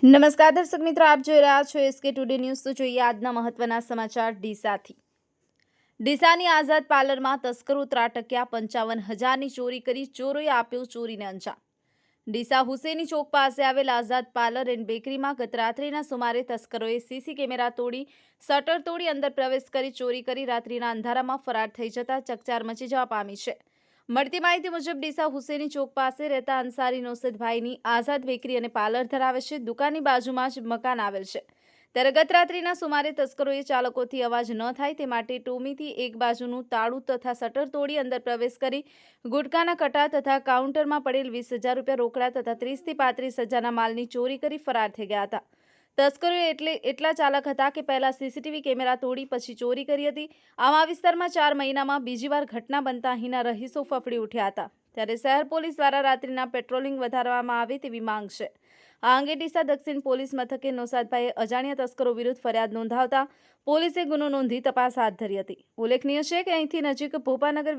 નમસ્કાર દર્શક મિત્રો, આપ જોઈ રહ્યા છો એસકે ટુડે ન્યૂઝ। તો જોઈએ આજના મહત્વના સમાચાર ડીસાથી। ડીસાની આઝાદ પાર્લરમાં તસ્કરો ત્રાટક્યા, 55,000ની ચોરી કરી, ચોરોએ આપ્યો ચોરીને અંજામ। ડીસા હુસેની ચોક પાસે આવેલ આઝાદ પાર્લર એન્ડ બેકરીમાં ગત રાત્રિના સુમારે તસ્કરોએ સીસી કેમેરા તોડી, શટર તોડી અંદર પ્રવેશ કરી ચોરી કરી રાત્રિના અંધારામાં ફરાર થઈ જતા ચકચાર મચી જવા પામી છે। મળતી માહિતી મુજબ ડીસા હુસેની ચોક પાસે રહેતા અંસારી નોસેદભાઈની આઝાદ બેકરી અને પાર્લર ધરાવે છે। દુકાનની બાજુમાં જ મકાન આવેલ છે, ત્યારે ગત રાત્રિના સુમારે તસ્કરોએ ચાલકોથી અવાજ ન થાય તે માટે ટોમીથી એક બાજુનું તાળું તથા શટર તોડી અંદર પ્રવેશ કરી ગુટકાના કટ્ટા તથા કાઉન્ટરમાં પડેલ 20,000 રૂપિયા રોકડા તથા 30 થી 35,000ના માલની ચોરી કરી ફરાર થઈ ગયા હતા। તસ્કરોએ એટલા ચાલક હતા કે પહેલા સીસીટીવી કેમેરા તોડી પછી ચોરી કરી હતી। આમ આ વિસ્તારમાં 4 મહિનામાં બીજી વાર ઘટના બનતા અહીંના રહીશો ફફડી ઉઠ્યા હતા, ત્યારે શહેર પોલીસ દ્વારા રાત્રિના પેટ્રોલિંગ વધારવામાં આવે તેવી માંગ છે। આ અંગે ડીસા દક્ષિણ પોલીસ મથકે નોસાદભાઈએ અજાણ્યા તસ્કરો વિરુદ્ધ ફરિયાદ નોંધાવતા પોલીસે ગુનો નોંધી તપાસ હાથ ધરી હતી। ઉલ્લેખનીય છે કે અહીંથી નજીક ભોપાનગર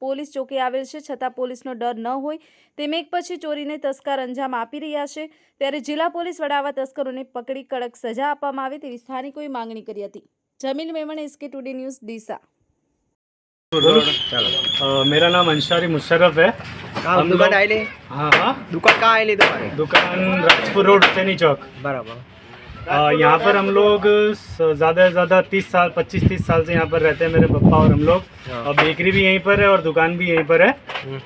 પોલીસ ચોકી આવેલ છે, છતાં પોલીસનો ડર ન હોય તેમ એક પછી ચોરીને તસ્કર અંજામ આપી રહ્યા છે, ત્યારે જિલ્લા પોલીસ વડા આવા તસ્કરોને પકડી કડક સજા આપવામાં આવે તેવી સ્થાનિકોએ માંગણી કરી હતી। Jamil Memon, SK today news, Deesa. मेरा नाम अंसारी मुशर्रफ है। हम दुकान आए? हाँ, दुकान कहाँ आए तुम्हारे? दुकान राजपुर रोड हुसैनी चौक। बराबर। यहाँ पर हम लोग ज़्यादा से ज़्यादा 25-30 साल से यहाँ पर रहते हैं, मेरे पापा और हम लोग। और बेकरी भी यहीं पर है और दुकान भी यहीं पर है।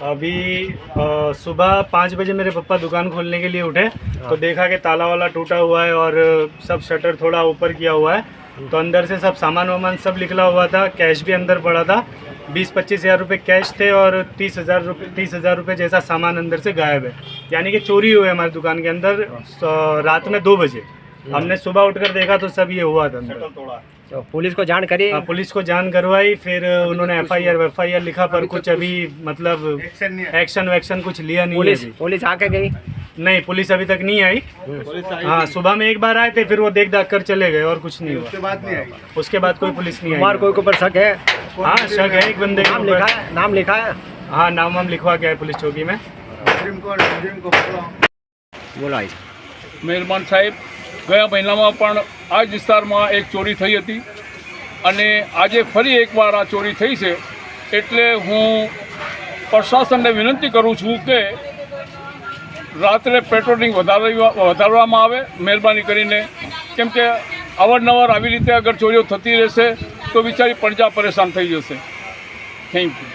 अभी सुबह 5 बजे मेरे पापा दुकान खोलने के लिए उठे तो देखा कि ताला वाला टूटा हुआ है और सब शटर थोड़ा ऊपर किया हुआ है, तो अंदर से सब सामान वामान सब निकला हुआ था। कैश भी अंदर पड़ा था, 20-25 हज़ार रुपये कैश थे और 30,000 रुपये जैसा सामान अंदर से गायब है। यानी कि चोरी हुई है हमारी दुकान के अंदर रात में 2 बजे। हमने सुबह उठकर देखा तो सब ये हुआ था अंदर। तो पुलिस को जान करी? पुलिस को जान करवाई, फिर उन्होंने FIR लिखा, पर कुछ अभी मतलब एक्शन कुछ लिया नहीं है। पुलिस आके गई? नहीं, पुलिस अभी तक नहीं आई। हाँ, सुबह में एक बार आए थे, फिर वो देख दाख कर चले गए और कुछ नहीं हुआ। उसके बाद कोई पुलिस नहीं आई। हमारे कोई ऊपर शक है? हाँ, शक है, एक बंदे नाम लिखा है? नाम लिखा है? हाँ, नाम हम लिखवा के आए पुलिस चौकी में। बोला મહેરબાન સાહેબ, ગયા મહિનામાં પણ આ જ વિસ્તારમાં એક ચોરી થઈ હતી અને આજે ફરી એકવાર આ ચોરી થઈ છે, એટલે હું પ્રશાસનને વિનંતી કરું છું કે રાત્રે પેટ્રોલિંગ વધારવામાં આવે મહેરબાની કરીને, કેમ કે અવારનવાર આવી રીતે અગર ચોરીઓ થતી રહેશે તો બિચારી પ્રજા પરેશાન થઈ જશે। Thank you.